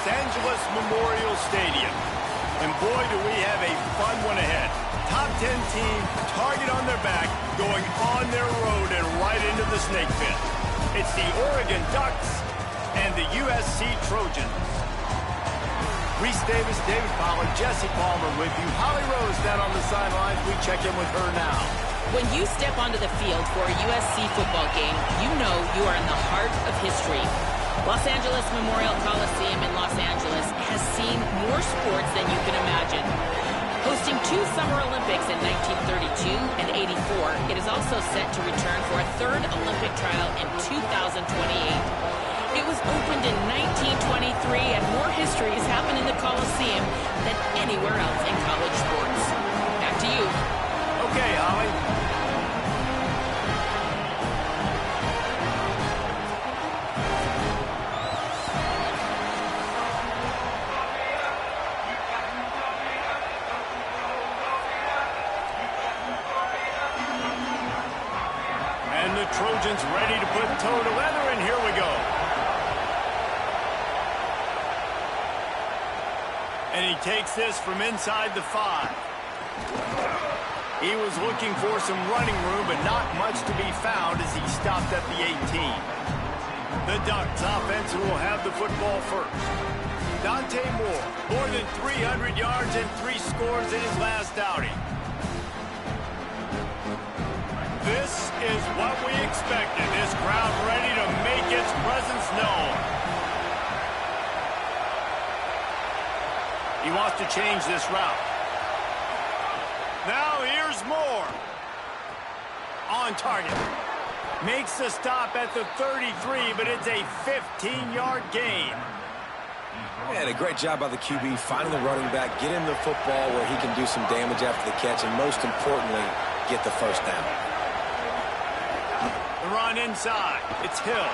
Los Angeles Memorial Stadium. And boy, do we have a fun one ahead. Top 10 team, target on their back, going on their road and right into the snake pit. It's the Oregon Ducks and the USC Trojans. Reese Davis, David Pollard, Jesse Palmer with you. Holly Rose down on the sidelines. We check in with her now. When you step onto the field for a USC football game, you know you are in the heart of history. Los Angeles Memorial Coliseum in Los Angeles has seen more sports than you can imagine. Hosting 2 Summer Olympics in 1932 and 84, it is also set to return for a 3rd Olympic trial in 2028. It was opened in 1923, and more history has happened in the Coliseum than anywhere else in college sports. Back to you. Okay, Holly. And the Trojans ready to put toe to leather, and here we go. And he takes this from inside the 5. He was looking for some running room, but not much to be found as he stopped at the 18. The Ducks offense will have the football first. Dante Moore, more than 300 yards and 3 scores in his last outing. This is what we expected. This crowd ready to make its presence known. He wants to change this route. Now here's Moore. On target. Makes the stop at the 33, but it's a 15-yard gain. And a great job by the QB finding the running back, get him the football where he can do some damage after the catch, and most importantly, get the first down. The run inside. It's Hill.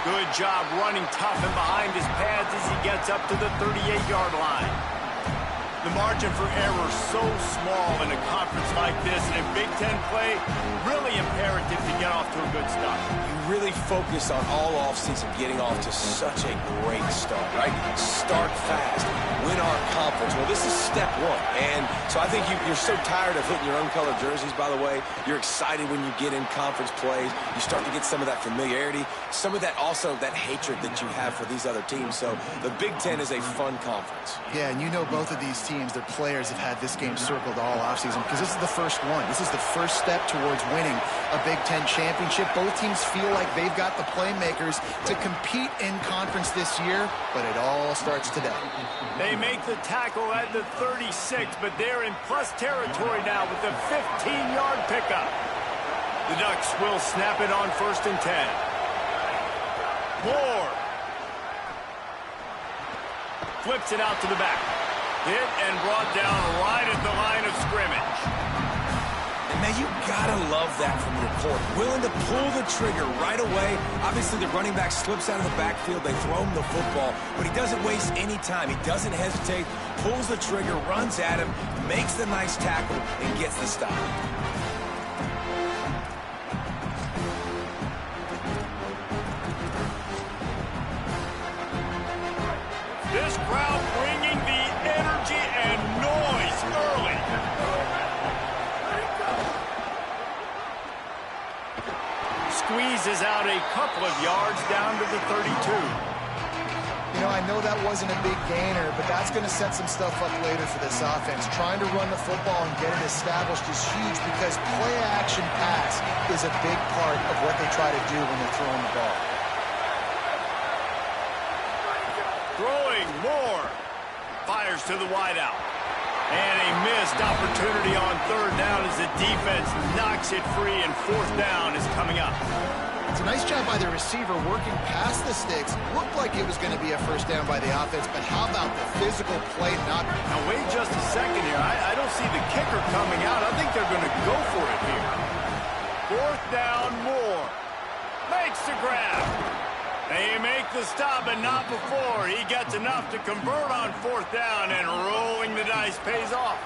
Good job running tough and behind his pads as he gets up to the 38-yard line. The margin for error so small in a conference like this, and in Big Ten play, really imperative to get off to a good start. You really focus on all offseason getting off to such a great start, right? Start fast, win our conference. Well, this is step 1. And so I think you're so tired of hitting your own colored jerseys, by the way. You're excited when you get in conference plays. You start to get some of that familiarity, some of that also that hatred that you have for these other teams. So the Big Ten is a fun conference. Yeah, and you know both of these teams, their players have had this game circled all offseason because this is the first one. This is the first step towards winning a Big Ten championship. Both teams feel like they've got the playmakers to compete in conference this year, but it all starts today. They make the tackle at the 36, but they're in plus territory now with the 15-yard pickup. The Ducks will snap it on 1st and 10. Moore. Flips it out to the back. Hit and brought down right at the line of scrimmage. And man, you gotta love that from your court. Willing to pull the trigger right away. Obviously, the running back slips out of the backfield. They throw him the football, but he doesn't waste any time. He doesn't hesitate, pulls the trigger, runs at him, makes the nice tackle, and gets the stop. This crowd bringing the energy and noise early. Squeezes out a couple of yards down to the 32. You know, I know that wasn't a big gainer, but that's going to set some stuff up later for this offense. Trying to run the football and get it established is huge because play-action pass is a big part of what they try to do when they're throwing the ball. Throwing Moore. Fires to the wideout. And a missed opportunity on 3rd down as the defense knocks it free, and 4th down is coming up. It's a nice job by the receiver working past the sticks. Looked like it was going to be a first down by the offense, but how about the physical play? Now wait just a second here. I don't see the kicker coming out. I think they're going to go for it here. 4th down, Moore. Makes the grab. They make the stop, but not before. He gets enough to convert on 4th down, and rolling the dice pays off.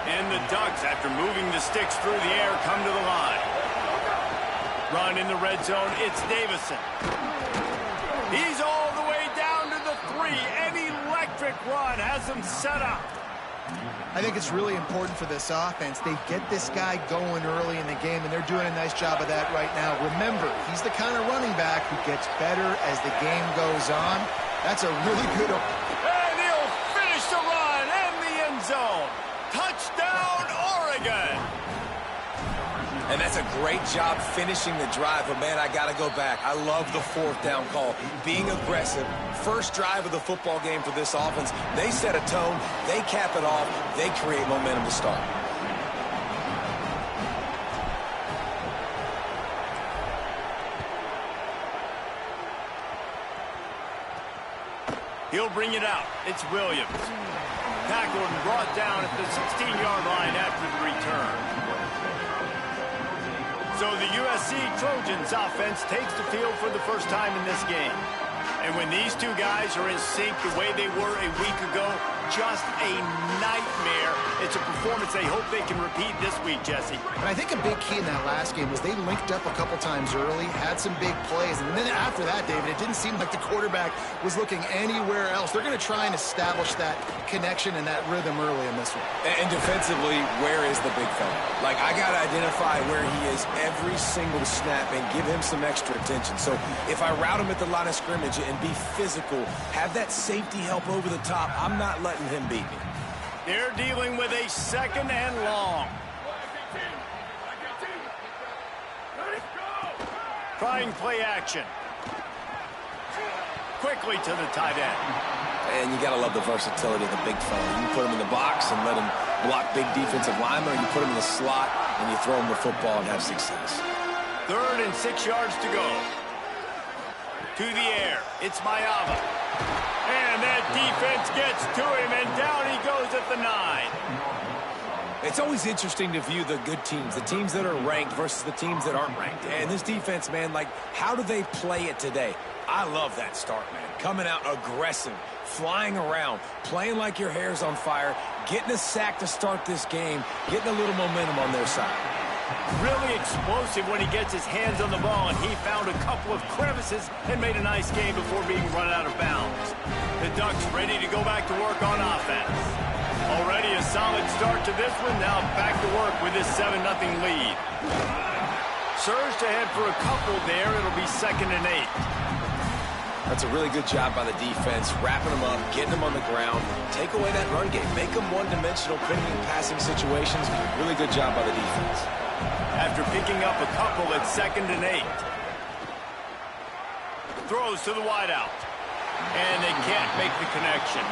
And the Ducks, after moving the sticks through the air, come to the line. Run in the red zone, it's Davison. He's all the way down to the 3, quick run has them set up. I think it's really important for this offense. They get this guy going early in the game, and they're doing a nice job of that right now. Remember, he's the kind of running back who gets better as the game goes on. That's a really good... And he'll finish the run in the end zone. Touchdown, Oregon. And that's a great job finishing the drive. But, man, I got to go back. I love the fourth down call. Being aggressive. First drive of the football game for this offense. They set a tone. They cap it off. They create momentum to start. He'll bring it out. It's Williams. Tackled and brought down at the 16-yard line after the return. So the USC Trojans offense takes the field for the first time in this game. And when these two guys are in sync the way they were a week ago, just a nightmare. It's a performance they hope they can repeat this week, Jesse. But I think a big key in that last game was they linked up a couple times early, had some big plays, and then after that, David, it didn't seem like the quarterback was looking anywhere else. They're going to try and establish that connection and that rhythm early in this one. And defensively, where is the big fella? Like, I got to identify where he is every single snap and give him some extra attention. So if I route him at the line of scrimmage and be physical, have that safety help over the top, I'm not letting him beat me. They're dealing with a second and long. Trying play action. Quickly to the tight end. And you got to love the versatility of the big fella. You can put him in the box and let him block big defensive linemen, or you put him in the slot and you throw him the football and have success. 3rd and 6 yards to go. To the air. It's Mayava. And that defense gets to him, and down he goes at the 9. It's always interesting to view the good teams, the teams that are ranked versus the teams that aren't ranked. And this defense, man, like, how do they play it today? I love that start, man. Coming out aggressive, flying around, playing like your hair's on fire, getting a sack to start this game, getting a little momentum on their side. Really explosive when he gets his hands on the ball, and he found a couple of crevices and made a nice game before being run out of bounds. The Ducks ready to go back to work on offense. Already a solid start to this one, now back to work with this 7-0 lead. Surged ahead for a couple there, it'll be 2nd and 8. That's a really good job by the defense, wrapping them up, getting them on the ground, take away that run game, make them one-dimensional, putting in passing situations. Really good job by the defense. After picking up a couple at 2nd and 8. Throws to the wideout. And they can't make the connection.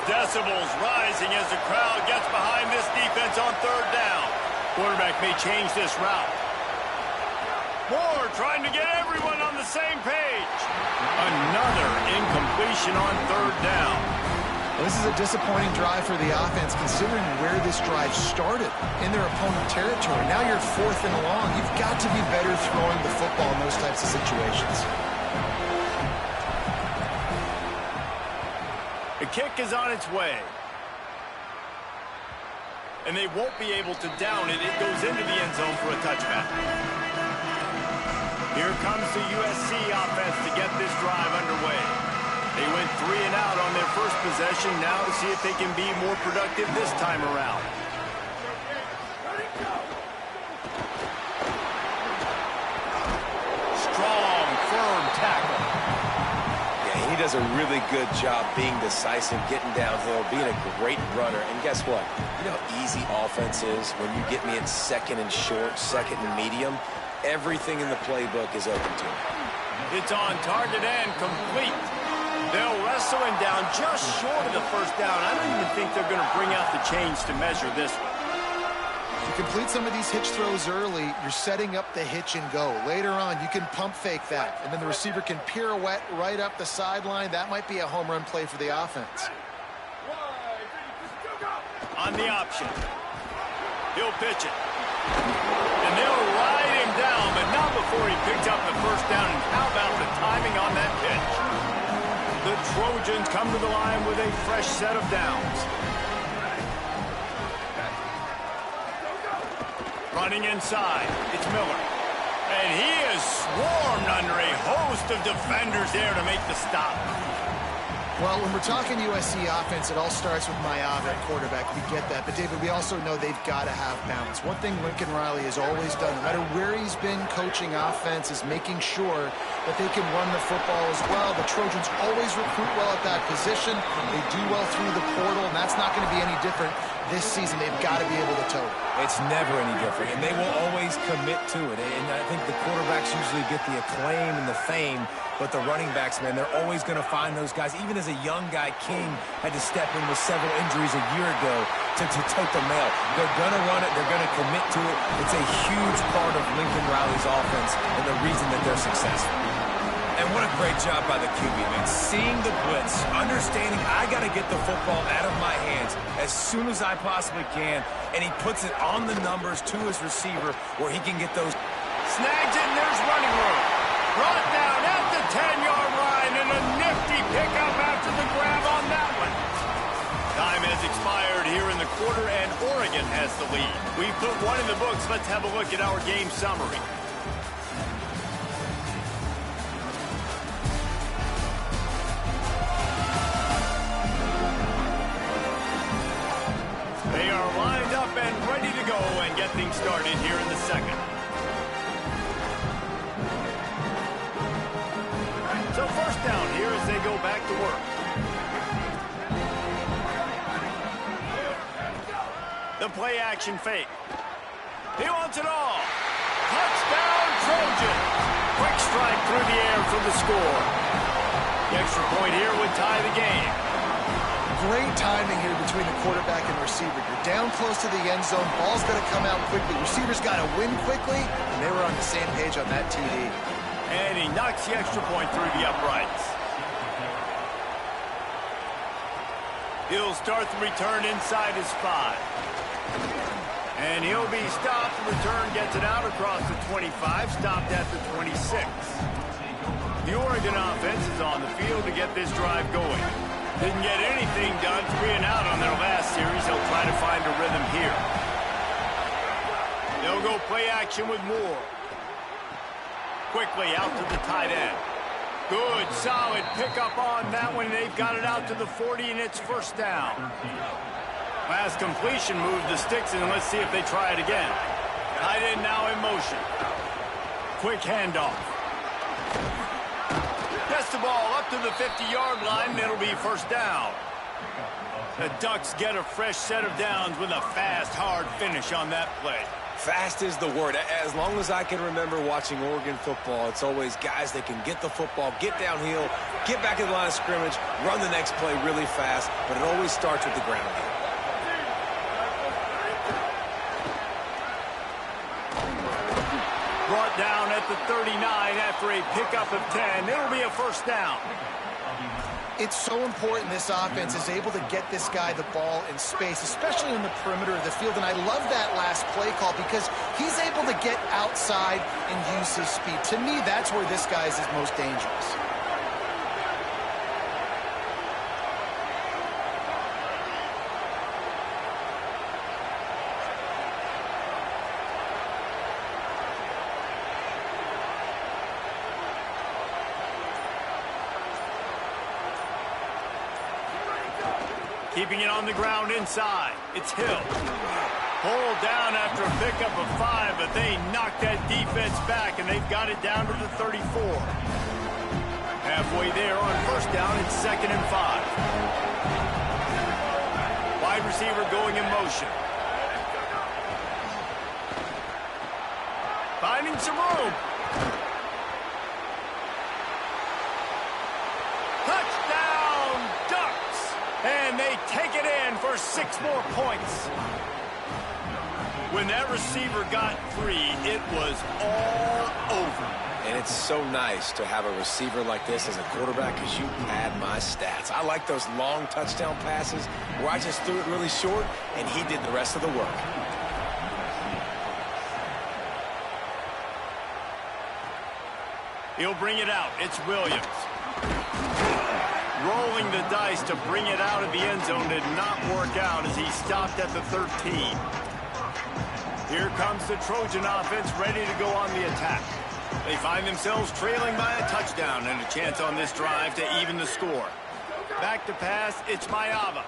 Decibels rising as the crowd gets behind this defense on 3rd down. Quarterback may change this route. Moore trying to get everyone on the same page. Another incompletion on 3rd down. Well, this is a disappointing drive for the offense, considering where this drive started in their opponent territory. Now you're 4th and long. You've got to be better throwing the football in those types of situations. The kick is on its way. And they won't be able to down it. It goes into the end zone for a touchback. Here comes the USC offense to get this drive underway. They went 3 and out on their first possession. Now to see if they can be more productive this time around. Strong, firm tackle. Yeah, he does a really good job being decisive, getting downhill, being a great runner. And guess what? You know how easy offense is when you get me at 2nd and short, 2nd and medium? Everything in the playbook is open to him. It's on target and complete. They'll wrestle him down just short of the 1st down. I don't even think they're going to bring out the chains to measure this one. You complete some of these hitch throws early, you're setting up the hitch and go. Later on, you can pump fake that, and then the receiver can pirouette right up the sideline. That might be a home run play for the offense. On the option. He'll pitch it. And they'll ride him down, but not before he picked up the 1st down. And how about the timing on that pitch? The Trojans come to the line with a fresh set of downs. Running inside. It's Miller. And he is swarmed under a host of defenders there to make the stop. Well, when we're talking USC offense, it all starts with Mayav at quarterback. We get that. But, David, we also know they've got to have balance. One thing Lincoln Riley has always done, no matter where he's been coaching offense, is making sure that they can run the football as well. The Trojans always recruit well at that position. They do well through the portal, and that's not going to be any different this season. They've got to be able to tote it. It's never any different, and they will always commit to it. And I think the quarterbacks usually get the acclaim and the fame, but the running backs, man, they're always going to find those guys. Even as a young guy, King had to step in with several injuries a year ago to tote the mail. They're going to run it. They're going to commit to it. It's a huge part of Lincoln Riley's offense and the reason that they're successful. And what a great job by the QB, man. Seeing the blitz, understanding I got to get the football out of my hands as soon as I possibly can, and he puts it on the numbers to his receiver where he can get those. Snags it, and there's running room. Brought down at the 10-yard line, and a nifty pickup after the grab on that one. Time has expired here in the quarter, and Oregon has the lead. We put one in the books. Let's have a look at our game summary. They are lined up and ready to go and get things started here in the second. So first down here as they go back to work. The play action fake. He wants it all. Touchdown Trojan. Quick strike through the air for the score. The extra point here would tie the game. Great timing here between the quarterback and receiver. You're down close to the end zone. Ball's got to come out quickly. Receiver's got to win quickly, and they were on the same page on that TD. And he knocks the extra point through the uprights. He'll start the return inside his 5. And he'll be stopped. The return gets it out across the 25, stopped at the 26. The Oregon offense is on the field to get this drive going. Didn't get anything done 3 and out on their last series. They'll try to find a rhythm here. They'll go play action with Moore. Quickly out to the tight end. Good, solid pickup on that one. They've got it out to the 40, and it's first down. Last completion moved the sticks, and let's see if they try it again. Tight end now in motion. Quick handoff. Gets the ball up to the 50-yard line, and it'll be first down. The Ducks get a fresh set of downs with a fast, hard finish on that play. Fast is the word. As long as I can remember watching Oregon football, it's always guys that can get the football, get downhill, get back in the line of scrimmage, run the next play really fast, but it always starts with the ground game. Brought down at the 39 after a pickup of 10. It'll be a first down. It's so important this offense is able to get this guy the ball in space, especially in the perimeter of the field. And I love that last play call because he's able to get outside and use his speed. To me, that's where this guy is his most dangerous. Keeping it on the ground inside. It's Hill. Pulled down after a pickup of 5, but they knocked that defense back, and they've got it down to the 34. Halfway there on first down, it's 2nd and 5. Wide receiver going in motion. Finding some room. Touchdown, Ducks! And they take it in for 6 more points. When that receiver got free, it was all over. And it's so nice to have a receiver like this as a quarterback because you pad my stats. I like those long touchdown passes where I just threw it really short and he did the rest of the work. He'll bring it out. It's Williams. Rolling the dice to bring it out of the end zone did not work out as he stopped at the 13. Here comes the Trojan offense ready to go on the attack. They find themselves trailing by a touchdown and a chance on this drive to even the score. Back to pass, it's Mayava.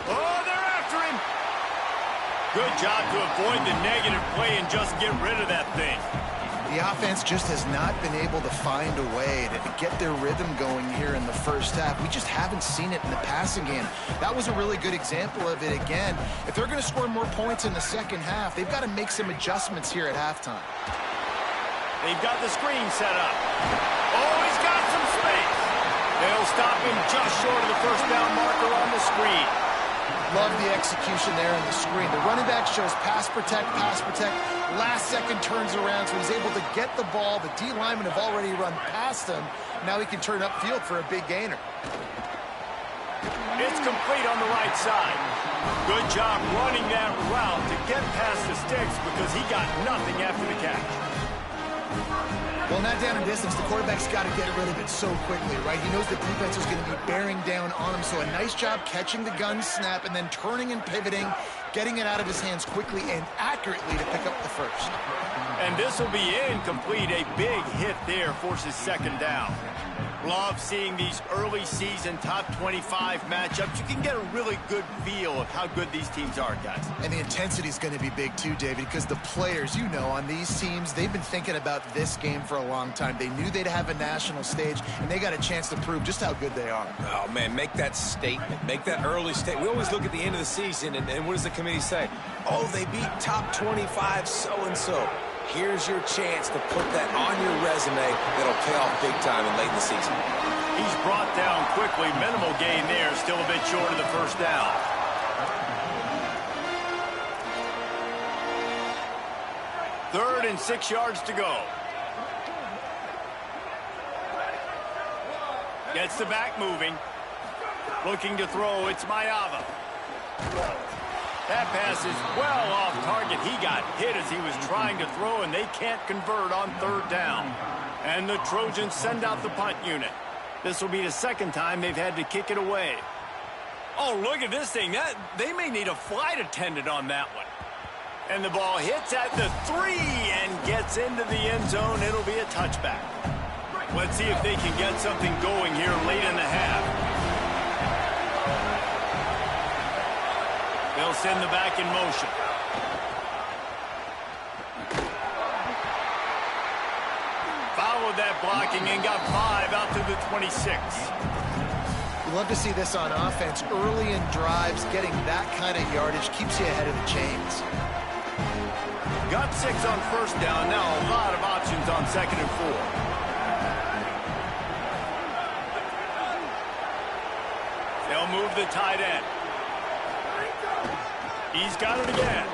Oh, they're after him. Good job to avoid the negative play and just get rid of that thing. The offense just has not been able to find a way to get their rhythm going here in the first half. We just haven't seen it in the passing game. That was a really good example of it again. If they're going to score more points in the second half, they've got to make some adjustments here at halftime. They've got the screen set up. Oh, he's got some space. They'll stop him just short of the first down marker on the screen. Love the execution there on the screen. The running back shows pass protect, pass protect. Last second turns around, so he's able to get the ball. The D linemen have already run past him. Now he can turn upfield for a big gainer. It's complete on the right side. Good job running that route to get past the sticks because he got nothing after the catch. Well, not down in distance. The quarterback's got to get rid of it so quickly, right? He knows the defense is going to be bearing down on him, so a nice job catching the gun snap and then turning and pivoting, getting it out of his hands quickly and accurately to pick up the first. And this will be incomplete. A big hit there forces second down. Love seeing these early season top 25 matchups. You can get a really good feel of how good these teams are, guys. And the intensity is going to be big too, David, because the players, you know, on these teams, they've been thinking about this game for a long time. They knew they'd have a national stage, and they got a chance to prove just how good they are. Oh, man, make that statement. Make that early statement. We always look at the end of the season, and what does the committee say? Oh, they beat top 25 so-and-so. Here's your chance to put that on your resume that'll pay off big time in late in the season. He's brought down quickly. Minimal gain there. Still a bit short of the first down. Third and 6 yards to go. Gets the back moving. Looking to throw. It's Mayava. That pass is well off target. He got hit as he was trying to throw, and they can't convert on third down. And the Trojans send out the punt unit. This will be the second time they've had to kick it away. Oh, look at this thing. They may need a flight attendant on that one. And the ball hits at the 3 and gets into the end zone. It'll be a touchback. Let's see if they can get something going here late in the half. They'll send the back in motion. Followed that blocking and got 5 out to the 26. We love to see this on offense. Early in drives, getting that kind of yardage keeps you ahead of the chains. Got 6 on first down. Now a lot of options on second and 4. They'll move the tight end. He's got it again.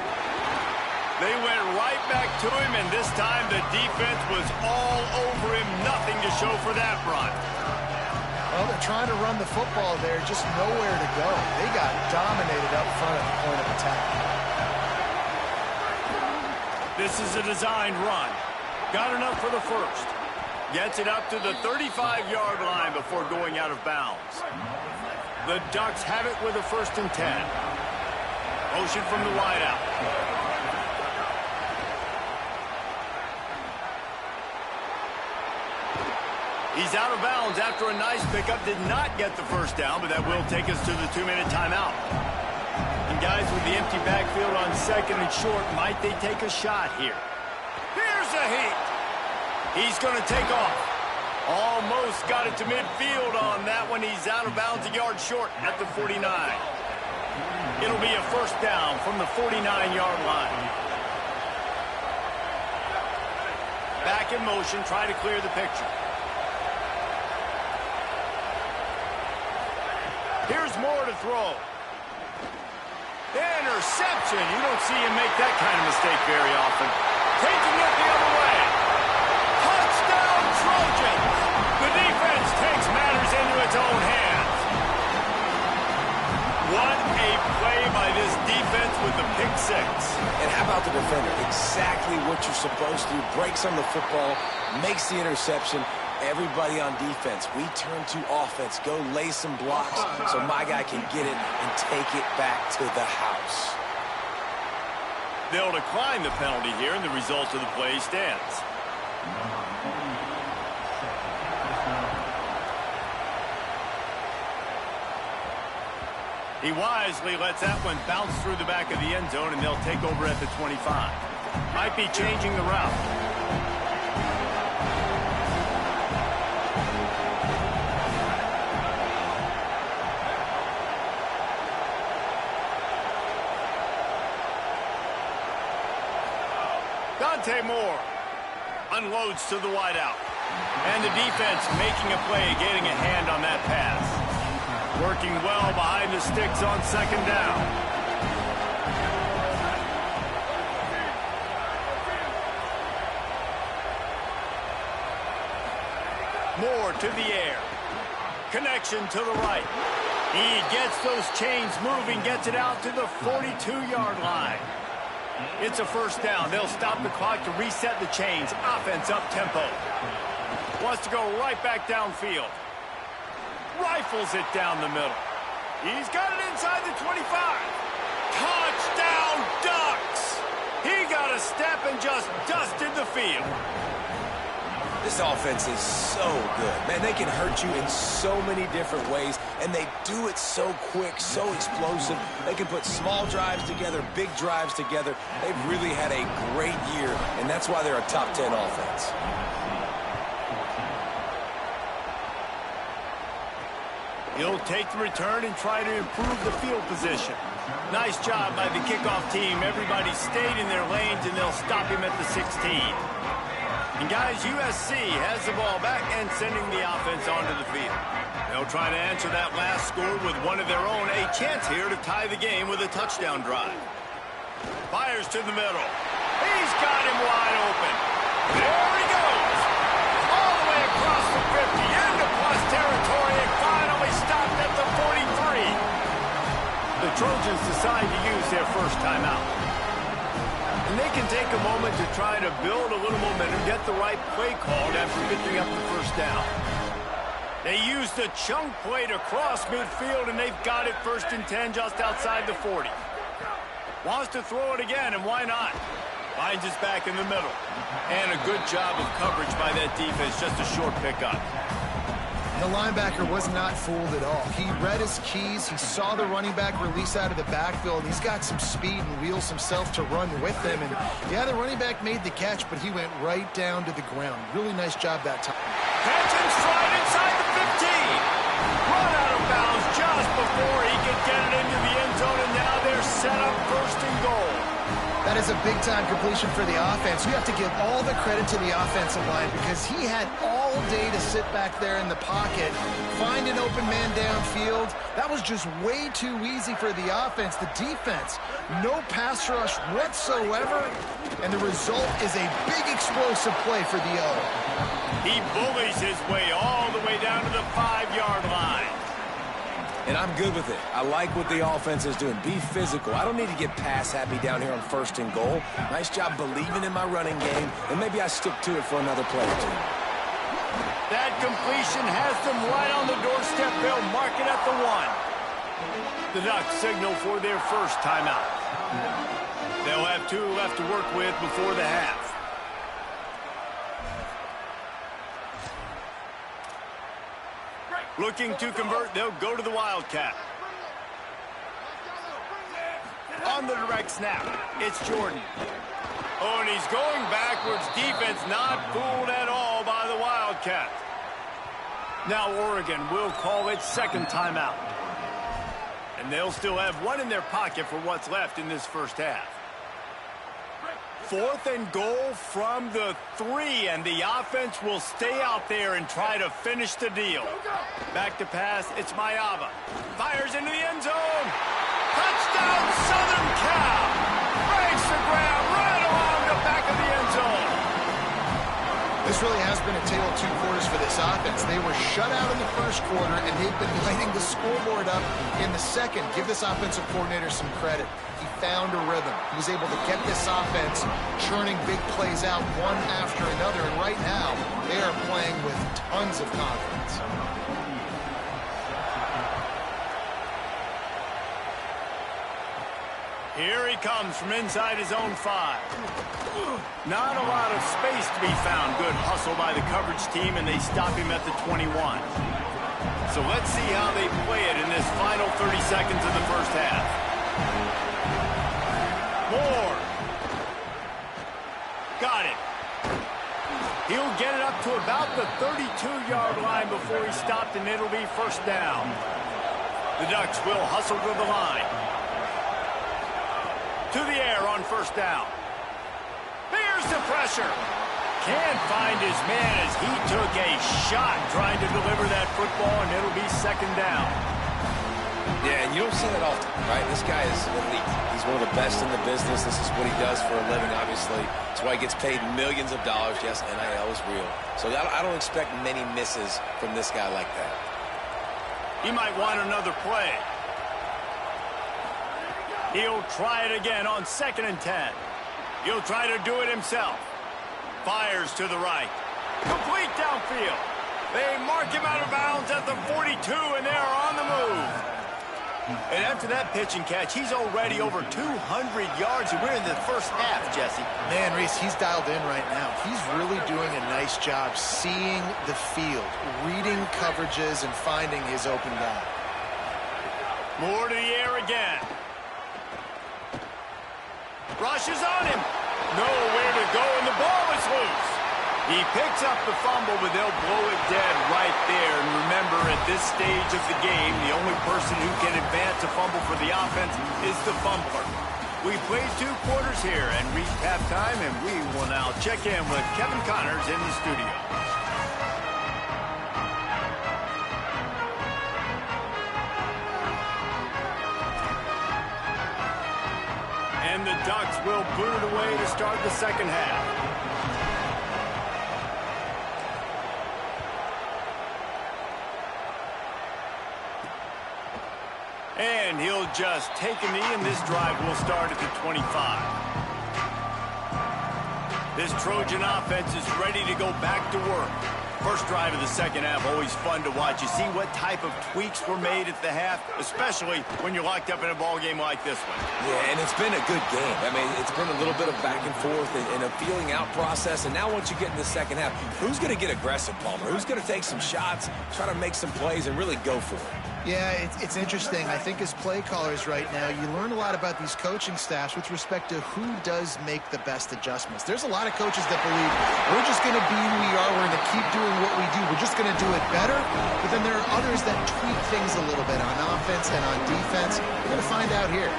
They went right back to him, and this time the defense was all over him. Nothing to show for that run. Well, they're trying to run the football there, just nowhere to go. They got dominated up front at the point of attack. This is a designed run. Got enough for the first. Gets it up to the 35-yard line before going out of bounds. The Ducks have it with a 1st and 10. Motion from the wideout. He's out of bounds after a nice pickup. Did not get the first down, but that will take us to the 2-minute timeout. And guys, with the empty backfield on second and short, might they take a shot here? Here's a heat. He's going to take off. Almost got it to midfield on that one. He's out of bounds a yard short at the 49. It'll be a first down from the 49-yard line. Back in motion, try to clear the picture. Here's more to throw. Interception. You don't see him make that kind of mistake very often. Taking it the other way. Touchdown, Trojans. The defense takes matters into its own hands. What a play by this defense with the pick 6. And how about the defender? Exactly what you're supposed to do. Breaks on the football, makes the interception. Everybody on defense, we turn to offense. Go lay some blocks so my guy can get it and take it back to the house. They'll decline the penalty here, and the result of the play stands. He wisely lets that one bounce through the back of the end zone, and they'll take over at the 25. Might be changing the route. Moore unloads to the wideout. And the defense making a play, getting a hand on that pass. Working well behind the sticks on second down. Moore to the air. Connection to the right. He gets those chains moving, gets it out to the 42-yard line. It's a first down. They'll stop the clock to reset the chains. Offense up tempo. Wants to go right back downfield. Rifles it down the middle. He's got it inside the 25. Touchdown Ducks! He got a step and just dusted the field. This offense is so good. Man, they can hurt you in so many different ways, and they do it so quick, so explosive. They can put small drives together, big drives together. They've really had a great year, and that's why they're a top 10 offense. He'll take the return and try to improve the field position. Nice job by the kickoff team. Everybody stayed in their lanes, and they'll stop him at the 16. And guys, USC has the ball back and sending the offense onto the field. They'll try to answer that last score with one of their own. A chance here to tie the game with a touchdown drive. Fires to the middle. He's got him wide open. There he goes. All the way across the 50 into plus territory and finally stopped at the 43. The Trojans decide to use their first timeout. And they can take a moment to try to build a little momentum, get the right play called after picking up the first down. They use the chunk play to cross midfield, and they've got it first and 10 just outside the 40. Wants to throw it again, and why not? Finds his back in the middle. And a good job of coverage by that defense, just a short pickup. The linebacker was not fooled at all. He read his keys. He saw the running back release out of the backfield. He's got some speed and wheels himself to run with him. And, yeah, the running back made the catch, but he went right down to the ground. Really nice job that time. Catch and stride inside the 15. Run out of bounds just before he could get it into the end zone, and now they're set up first and goal. That is a big-time completion for the offense. You have to give all the credit to the offensive line because he had all day to sit back there in the pocket, find an open man downfield. That was just way too easy for the offense. The defense, no pass rush whatsoever, and the result is a big explosive play for the O. He bullies his way all the way down to the 5-yard line. And I'm good with it. I like what the offense is doing. Be physical. I don't need to get pass happy down here on first and goal. Nice job believing in my running game, and maybe I stick to it for another play or two. That completion has them right on the doorstep. They'll mark it at the 1. The Ducks signal for their first timeout. They'll have 2 left to work with before the half. Looking to convert, they'll go to the Wildcat. On the direct snap, it's Jordan. Oh, and he's going backwards. Defense not fooled at all by the Wildcat. Now Oregon will call its second timeout. And they'll still have 1 in their pocket for what's left in this first half. 4th and goal from the 3, and the offense will stay out there and try to finish the deal. Back to pass, it's Mayava. Fires into the end zone. Touchdown, Southern Cal. Breaks the ground right along the back of the end zone. This really has been a tale of 2 quarters for this offense. They were shut out in the first quarter, and they've been lighting the scoreboard up in the second. Give this offensive coordinator some credit. He found a rhythm. He was able to get this offense churning big plays out one after another, and right now they are playing with tons of confidence. Here he comes from inside his own 5. Not a lot of space to be found. Good hustle by the coverage team, and they stop him at the 21. So let's see how they play it in this final 30 seconds of the first half. Moore. Got it. He'll get it up to about the 32-yard line before he's stopped, and it'll be first down. The Ducks will hustle to the line. To the air on first down. Here's the pressure. Can't find his man as he took a shot trying to deliver that football, and it'll be second down. Yeah, and you don't see that often, right? This guy is elite. He's one of the best in the business. This is what he does for a living, obviously. That's why he gets paid millions of dollars. Yes, NIL is real. So I don't expect many misses from this guy like that. He might want another play. He'll try it again on 2nd and 10. He'll try to do it himself. Fires to the right. Complete downfield. They mark him out of bounds at the 42, and they're on the move. And after that pitch and catch, he's already over 200 yards, and we're in the first half, Jesse. Man, Reese, he's dialed in right now. He's really doing a nice job seeing the field, reading coverages, and finding his open guy. More to the air again. Rushes on him. Nowhere to go, and the ball is loose. He picks up the fumble, but they'll blow it dead right there. And remember, at this stage of the game, the only person who can advance a fumble for the offense is the fumbler. We played 2 quarters here and reached halftime, and we will now check in with Kevin Connors in the studio. And the Ducks will boot it away to start the second half. And he'll just take a knee, and this drive will start at the 25. This Trojan offense is ready to go back to work. First drive of the second half, always fun to watch. You see what type of tweaks were made at the half, especially when you're locked up in a ball game like this one. Yeah, and it's been a good game. I mean, it's been a little bit of back and forth and a feeling out process. And now once you get in the second half, who's going to get aggressive, Palmer? Who's going to take some shots, try to make some plays, and really go for it? Yeah, it's interesting. I think as play callers right now, you learn a lot about these coaching staffs with respect to who does make the best adjustments. There's a lot of coaches that believe we're just going to be who we are. We're going to keep doing what we do. We're just going to do it better. But then there are others that tweak things a little bit on offense and on defense. We're going to find out here.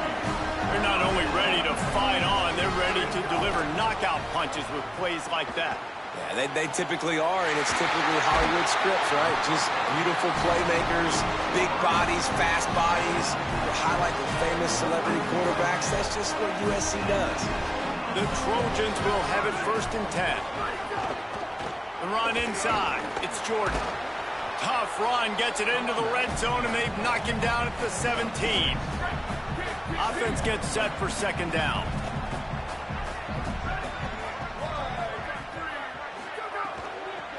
They're not only ready to fight on, they're ready to deliver knockout punches with plays like that. Yeah, they typically are, and it's typically Hollywood scripts, right? Just beautiful playmakers, big bodies, fast bodies, highlight the famous celebrity quarterbacks. That's just what USC does. The Trojans will have it 1st and 10. The run inside. It's Jordan. Tough run, gets it into the red zone, and they've knocked him down at the 17. Offense gets set for 2nd down.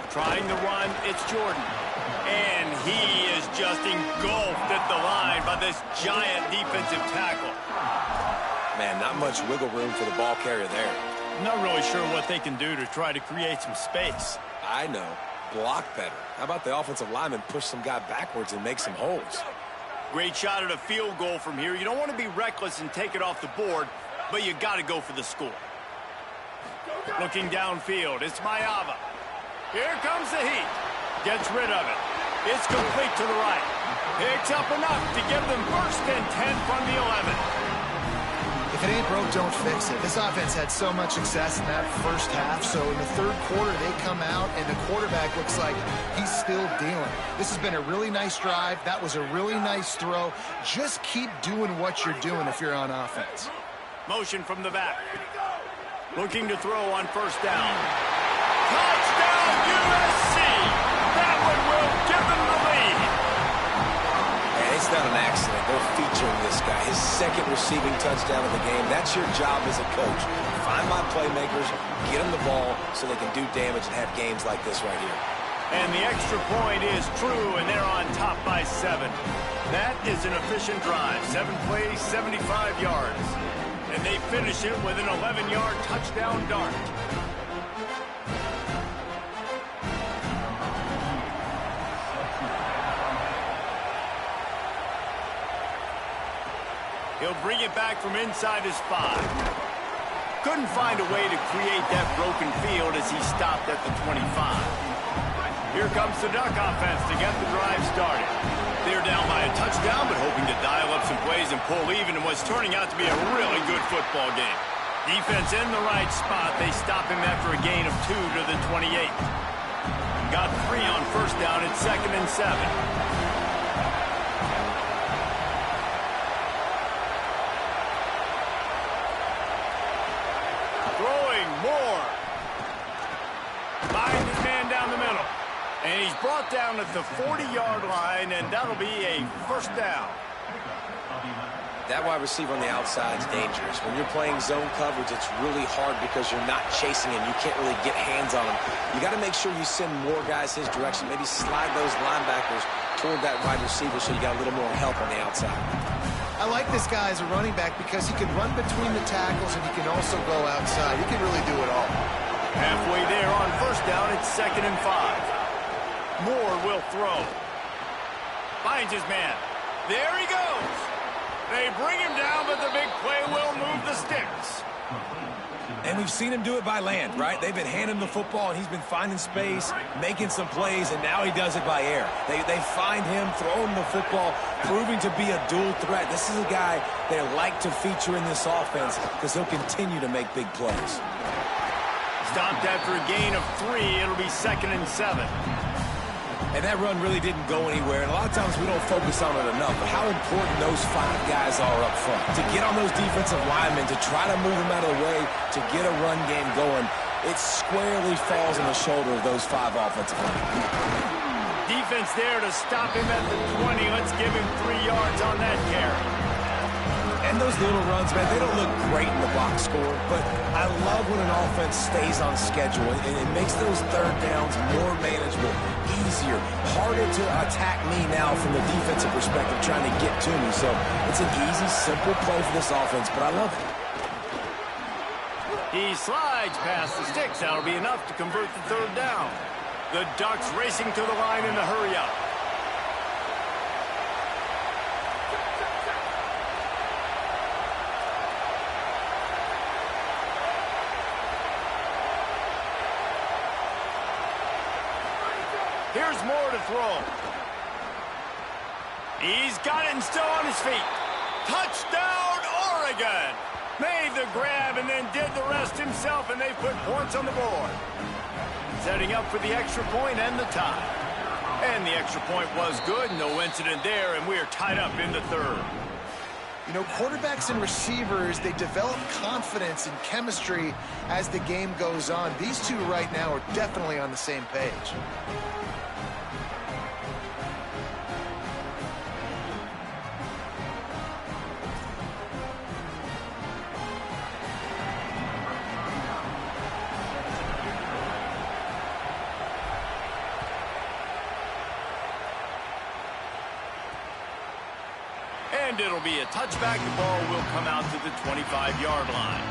Trying to run, it's Jordan. And he is just engulfed at the line by this giant defensive tackle. Man, not much wiggle room for the ball carrier there. I'm not really sure what they can do to try to create some space. I know. Block better. How about the offensive lineman push some guy backwards and make some holes? Great shot at a field goal from here. You don't want to be reckless and take it off the board, but you got to go for the score. Looking downfield, it's Mayava. Here comes the heat. Gets rid of it. It's complete to the right. Picks up enough to give them 1st and 10 from the 11. If it ain't broke, don't fix it. This offense had so much success in that first half, so in the 3rd quarter, they come out, and the quarterback looks like he's still dealing. This has been a really nice drive. That was a really nice throw. Just keep doing what you're doing if you're on offense. Motion from the back. Looking to throw on 1st down. Touchdown, USC! That one will give them the lead. And it's not an accident. They're featuring this guy. His 2nd receiving touchdown of the game. That's your job as a coach. Find my playmakers, get them the ball so they can do damage and have games like this right here. And the extra point is true, and they're on top by 7. That is an efficient drive. 7 plays, 75 yards. And they finish it with an 11-yard touchdown dart. He'll bring it back from inside his 5. Couldn't find a way to create that broken field as he stopped at the 25. Here comes the Duck offense to get the drive started. They're down by a touchdown, but hoping to dial up some plays and pull even in what's turning out to be a really good football game. Defense in the right spot. They stop him after a gain of 2 to the 28. Got 3 on first down at 2nd and 7. Moore finds his man down the middle. And he's brought down at the 40-yard line, and that'll be a first down. That wide receiver on the outside is dangerous. When you're playing zone coverage, it's really hard because you're not chasing him. You can't really get hands on him. You got to make sure you send more guys his direction. Maybe slide those linebackers toward that wide receiver so you got a little more help on the outside. I like this guy as a running back because he can run between the tackles and he can also go outside. He can really do it all. Halfway there on first down, it's 2nd and 5. Moore will throw. Finds his man. There he goes. They bring him down, but the big play will move the sticks. And we've seen him do it by land, right? They've been handing him the football, and he's been finding space, making some plays, and now he does it by air. They find him, throw him the football, proving to be a dual threat. This is a guy they like to feature in this offense because he'll continue to make big plays. Stopped after a gain of 3. It'll be 2nd and 7. And that run really didn't go anywhere. And a lot of times we don't focus on it enough. But how important those 5 guys are up front. To get on those defensive linemen, to try to move them out of the way, to get a run game going, it squarely falls on the shoulder of those 5 offensive linemen. Defense there to stop him at the 20. Let's give him 3 yards on that carry. And those little runs, man, they don't look great in the box score, but I love when an offense stays on schedule, and it makes those third downs more manageable, easier, harder to attack me now from the defensive perspective, trying to get to me. So it's an easy, simple play for this offense, but I love it. He slides past the sticks. That'll be enough to convert the third down. The Ducks racing to the line in a hurry-up. Here's Moore to throw. He's got it and still on his feet. Touchdown, Oregon! Made the grab and then did the rest himself, and they put points on the board. Setting up for the extra point and the tie. And the extra point was good. No incident there, and we are tied up in the third. You know, quarterbacks and receivers, they develop confidence and chemistry as the game goes on. These two right now are definitely on the same page. And it'll be a touchback. The ball will come out to the 25-yard line.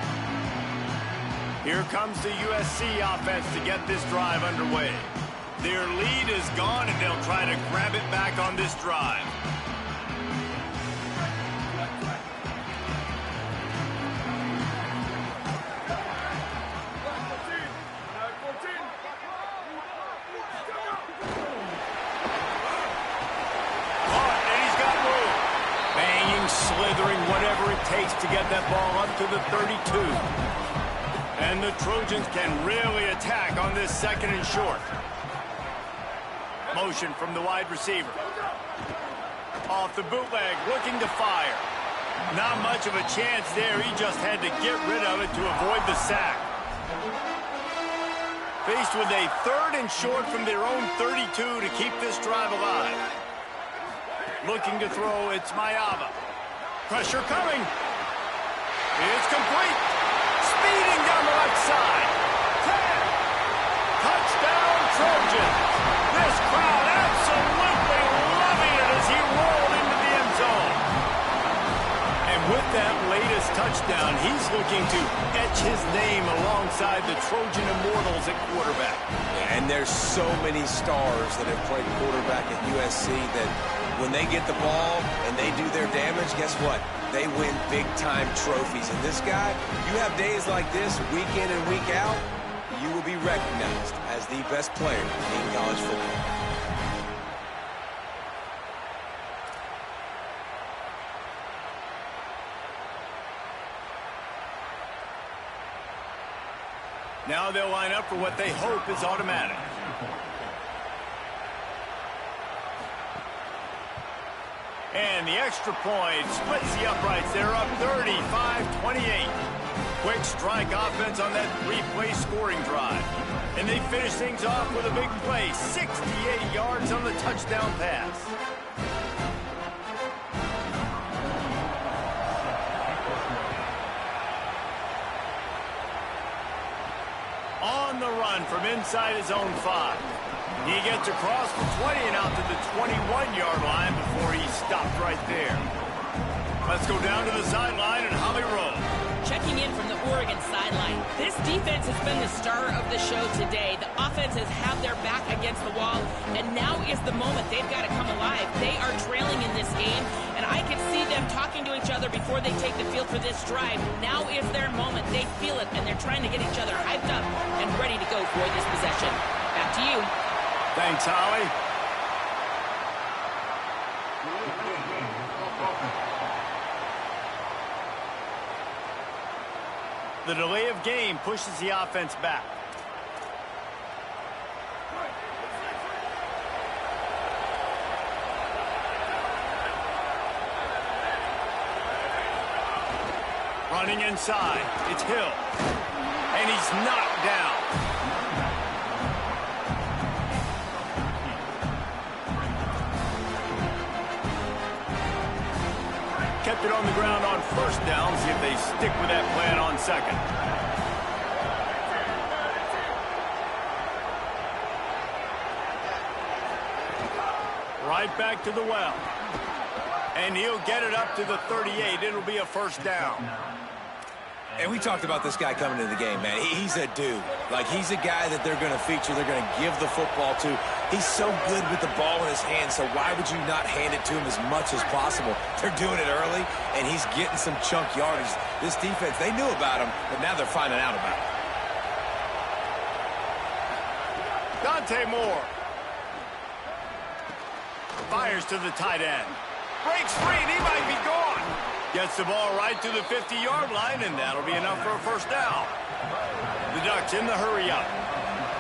Here comes the USC offense to get this drive underway. Their lead is gone, and they'll try to grab it back on this drive. Slithering, whatever it takes to get that ball up to the 32. And the Trojans can really attack on this 2nd and short. Motion from the wide receiver. Off the bootleg, looking to fire. Not much of a chance there. He just had to get rid of it to avoid the sack. Faced with a 3rd and short from their own 32 to keep this drive alive. Looking to throw, it's Mayava. Pressure coming. It's complete. Speeding down the left side. 10. Touchdown, Trojans. that latest touchdown, he's looking to etch his name alongside the Trojan Immortals at quarterback. And there's so many stars that have played quarterback at USC that when they get the ball and they do their damage, guess what? They win big-time trophies. And this guy, you have days like this, week in and week out, you will be recognized as the best player in college football. Now they'll line up for what they hope is automatic. And the extra point splits the uprights. They're up 35-28. Quick strike offense on that three-play scoring drive. And they finish things off with a big play, 68 yards on the touchdown pass. On the run from inside his own 5. He gets across the 20 and out to the 21-yard line before he stopped right there. Let's go down to the sideline and Holly Rowe. Checking in from the Oregon sideline. This defense has been the star of the show today. The offenses have their back against the wall, and now is the moment. They've got to come alive. They are trailing in this game, and I can see them talking to each other before they take the field for this drive. Now is their moment. They feel it, and they're trying to get each other hyped up and ready to go for this possession. Back to you. Thanks, Holly. The delay of game pushes the offense back. Running inside, it's Hill. And he's knocked down. Kept it on the ground on first down. See if they stick with that plan on second. Right back to the well. And he'll get it up to the 38. It'll be a first down. And we talked about this guy coming into the game, man. He's a dude. Like, he's a guy that they're going to feature, they're going to give the football to. He's so good with the ball in his hands, so why would you not hand it to him as much as possible? They're doing it early, and he's getting some chunk yardage. This defense, they knew about him, but now they're finding out about him. Dante Moore. Fires to the tight end. Breaks free, and he might be gone. Gets the ball right to the 50-yard line, and that'll be enough for a first down. The Ducks in the hurry-up.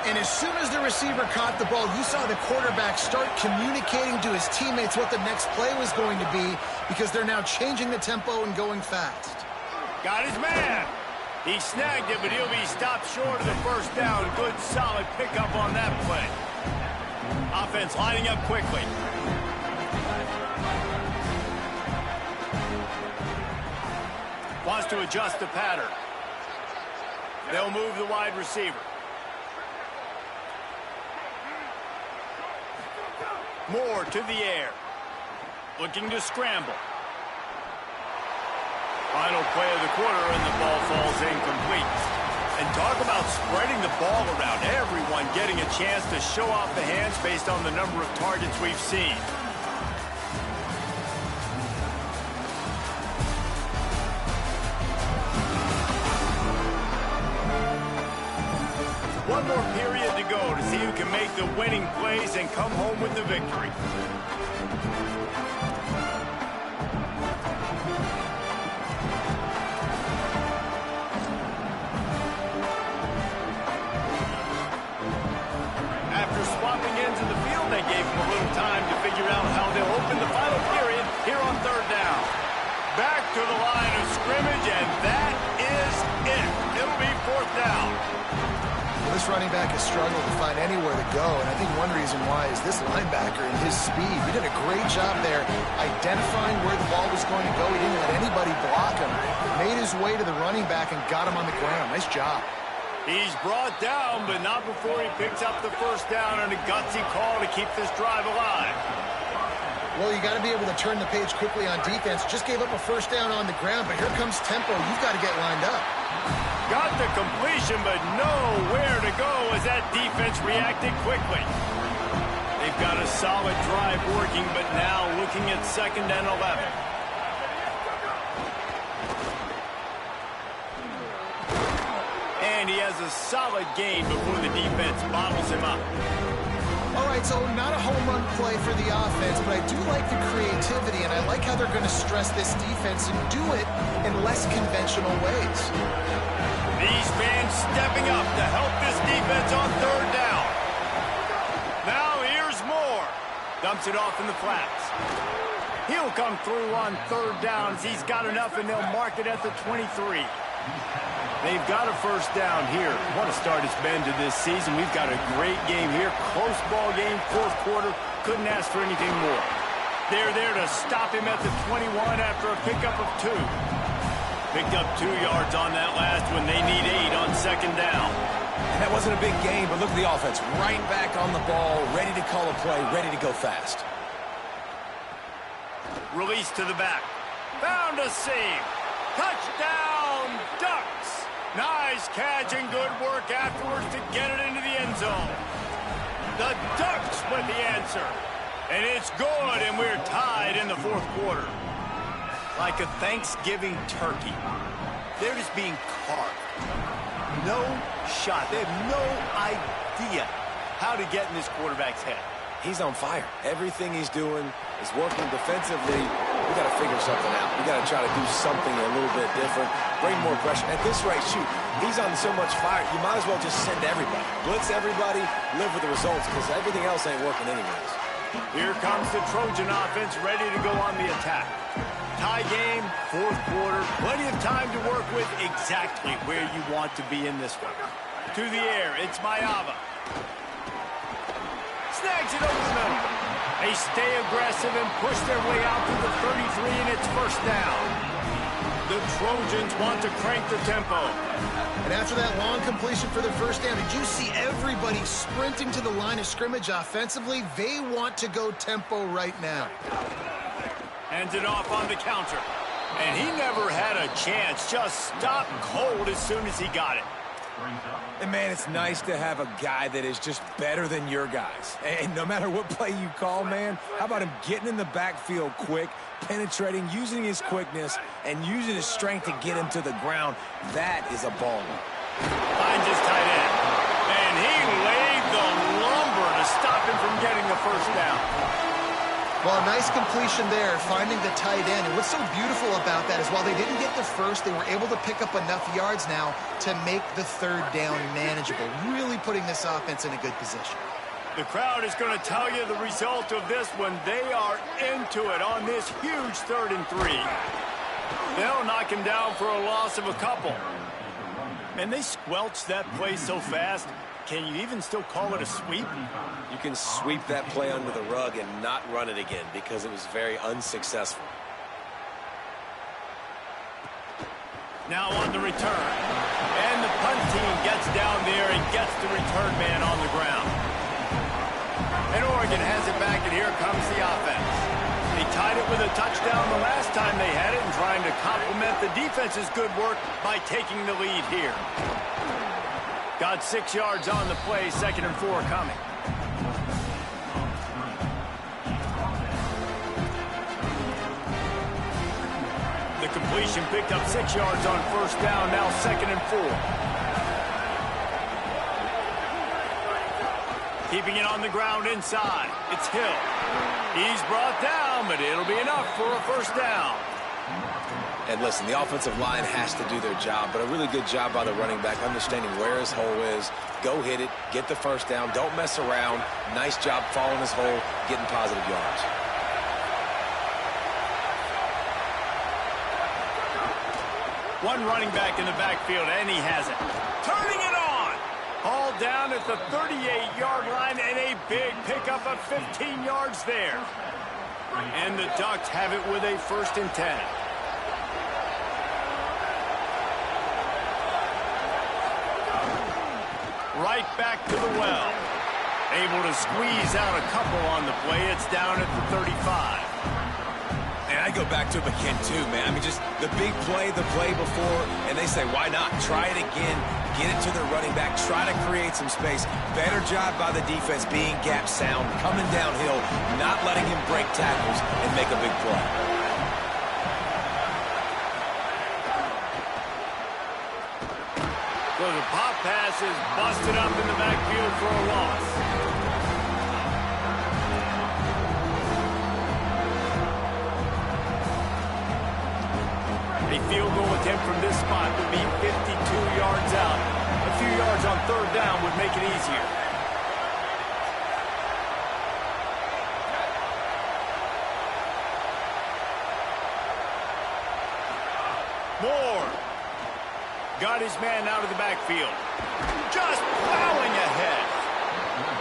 And as soon as the receiver caught the ball, you saw the quarterback start communicating to his teammates what the next play was going to be because they're now changing the tempo and going fast. Got his man. He snagged it, but he'll be stopped short of the first down. Good, solid pickup on that play. Offense lining up quickly. Wants to adjust the pattern. They'll move the wide receiver. Moore to the air. Looking to scramble. Final play of the quarter, and the ball falls incomplete. And talk about spreading the ball around. Everyone getting a chance to show off the hands based on the number of targets we've seen. One more period to go to see who can make the winning plays and come home with the victory. After swapping ends of the field, they gave him a little time to figure out how they'll open the final period here on third down. Back to the line of scrimmage, and that is it. It'll be fourth down. This running back has struggled to find anywhere to go, and I think one reason why is this linebacker and his speed. He did a great job there identifying where the ball was going to go. He didn't let anybody block him. Made his way to the running back and got him on the ground. Nice job. He's brought down, but not before he picks up the first down, and a gutsy call to keep this drive alive. Well, you got to be able to turn the page quickly on defense. Just gave up a first down on the ground, but here comes tempo. You've got to get lined up. Got the completion, but nowhere to go as that defense reacted quickly. They've got a solid drive working, but now looking at 2nd and 11. And he has a solid gain before the defense bottles him up. All right, so not a home run play for the offense, but I do like the creativity, and I like how they're going to stress this defense and do it in less conventional ways. These fans stepping up to help this defense on 3rd down. Now here's Moore. Dumps it off in the flats. He'll come through on 3rd down as he's got enough, and they'll mark it at the 23. They've got a first down here. What a start it's been to this season. We've got a great game here. Close ball game, 4th quarter. Couldn't ask for anything more. They're there to stop him at the 21 after a pickup of 2. Picked up 2 yards on that last one. They need 8 on 2nd down. And that wasn't a big gain, but look at the offense. Right back on the ball, ready to call a play, ready to go fast. Release to the back. Found a seam. Touchdown, Ducks. Nice catch and good work afterwards to get it into the end zone. The Ducks with the answer. And it's good, and we're tied in the 4th quarter. Like a Thanksgiving turkey. They're just being carved. No shot. They have no idea how to get in this quarterback's head. He's on fire. Everything he's doing is working defensively. We got to figure something out. We got to try to do something a little bit different. Bring more pressure. At this rate, shoot, he's on so much fire, you might as well just send everybody. Blitz everybody, live with the results, because everything else ain't working anyways. Here comes the Trojan offense ready to go on the attack. Tie game, 4th quarter. Plenty of time to work with exactly where you want to be in this one. To the air, it's Mayava. Snags it over the middle. They stay aggressive and push their way out to the 33, and it's 1st down. The Trojans want to crank the tempo. And after that long completion for their first down, did you see everybody sprinting to the line of scrimmage offensively? They want to go tempo right now. Hands it off on the counter. And he never had a chance. Just stopped cold as soon as he got it. And, man, it's nice to have a guy that is just better than your guys. And no matter what play you call, man, how about him getting in the backfield quick, penetrating, using his quickness, and using his strength to get him to the ground? That is a baller. Finds his tight end. And he laid the lumber to stop him from getting the first down. Well, a nice completion there, finding the tight end. And what's so beautiful about that is while they didn't get the first, they were able to pick up enough yards now to make the 3rd down manageable, really putting this offense in a good position. The crowd is going to tell you the result of this one. They are into it on this huge 3rd and 3. They'll knock him down for a loss of a couple. And they squelched that play so fast. Can you even still call it a sweep? You can sweep that play under the rug and not run it again because it was very unsuccessful. Now on the return. And the punt team gets down there and gets the return man on the ground. And Oregon has it back, and here comes the offense. They tied it with a touchdown the last time they had it and trying to complement the defense's good work by taking the lead here. Got 6 yards on the play, 2nd and 4 coming. The completion picked up 6 yards on 1st down, now 2nd and 4. Keeping it on the ground inside. It's Hill. He's brought down, but it'll be enough for a 1st down. And listen, the offensive line has to do their job, but a really good job by the running back, understanding where his hole is. Go hit it, get the 1st down, don't mess around. Nice job following his hole, getting positive yards. One running back in the backfield, and he has it. Turning it on! Hauled down at the 38-yard line, and a big pickup of 15 yards there. And the Ducks have it with a 1st and 10. Right back to the well. Able to squeeze out a couple on the play. It's down at the 35. And I go back to him again, too, man. I mean, just the big play, the play before, and they say, why not? Try it again. Get it to the running back. Try to create some space. Better job by the defense being gap sound, coming downhill, not letting him break tackles and make a big play. So the pop pass is busted up in the backfield for a loss. A field goal attempt from this spot would be 52 yards out. A few yards on third down would make it easier. Moore got his man out of the backfield. Just plowing ahead.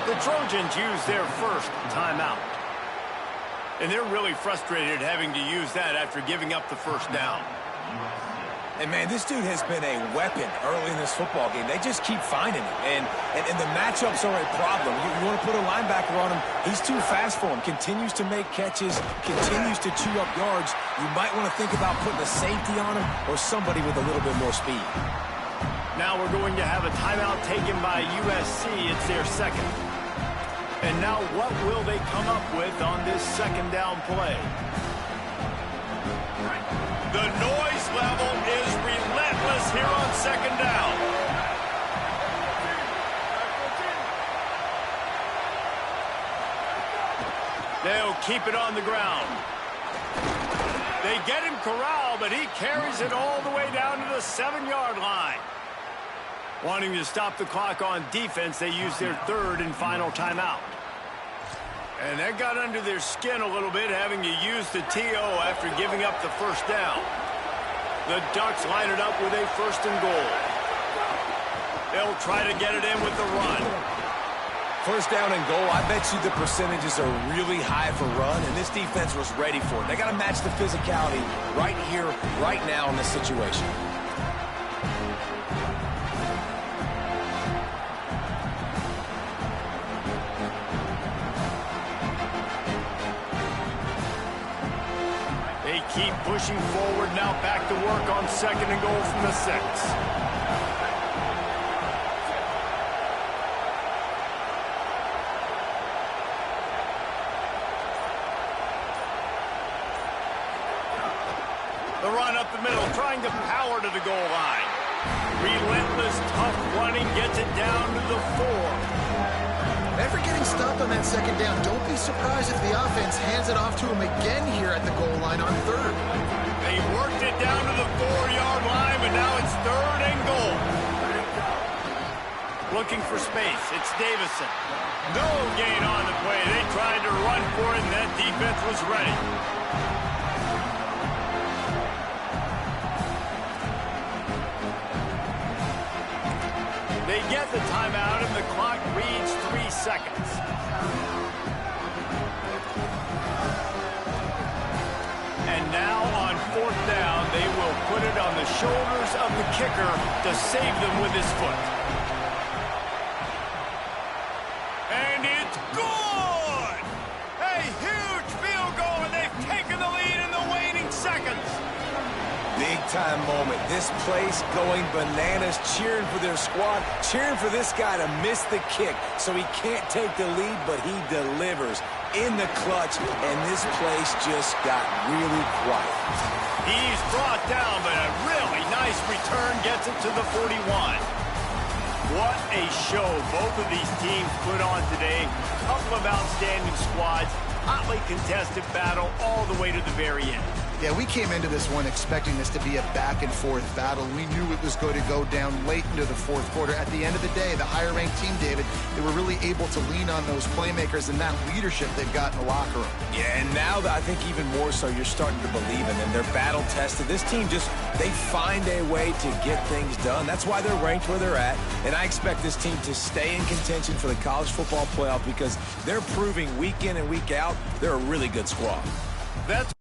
The Trojans use their first timeout. And they're really frustrated having to use that after giving up the first down. And, man, this dude has been a weapon early in this football game. They just keep finding him. And the matchups are a problem. You want to put a linebacker on him, he's too fast for him. Continues to make catches, continues to chew up yards. You might want to think about putting a safety on him or somebody with a little bit more speed. Now we're going to have a timeout taken by USC. It's their second. And now what will they come up with on this second down play? The noise level is relentless here on second down. They'll keep it on the ground. They get him corralled, but he carries it all the way down to the 7-yard line. Wanting to stop the clock on defense, they use their third and final timeout. And that got under their skin a little bit, having to use the TO after giving up the first down. The Ducks line it up with a first and goal. They'll try to get it in with the run. First down and goal, I bet you the percentages are really high for run, and this defense was ready for it. They got to match the physicality right here, right now in this situation. Keep pushing forward, now back to work on second and goal from the 6. The run up the middle, trying to power to the goal line. Relentless, tough running, gets it down to the 4. After getting stopped on that second down, don't be surprised if the offense hands it off to him again here at the goal line on third. They worked it down to the 4-yard line, but now it's third and goal. Looking for space. It's Davison. No gain on the play. They tried to run for it, and that defense was ready. They get the timeout, and the clock reads 3 seconds. And now on fourth down, they will put it on the shoulders of the kicker to save them with his foot. And it's good! A huge field goal, and they've taken the lead in the waning seconds. Big-time moment. This place going bananas, cheering for their squad, cheering for this guy to miss the kick so he can't take the lead, but he delivers in the clutch, and this place just got really quiet. He's brought down, but a really nice return gets it to the 41. What a show both of these teams put on today. A couple of outstanding squads, hotly contested battle all the way to the very end. Yeah, we came into this one expecting this to be a back-and-forth battle. We knew it was going to go down late into the fourth quarter. At the end of the day, the higher-ranked team, David, they were really able to lean on those playmakers and that leadership they've got in the locker room. Yeah, and now I think even more so, you're starting to believe in them. They're battle-tested. This team just, they find a way to get things done. That's why they're ranked where they're at, and I expect this team to stay in contention for the college football playoff because they're proving week in and week out they're a really good squad. That's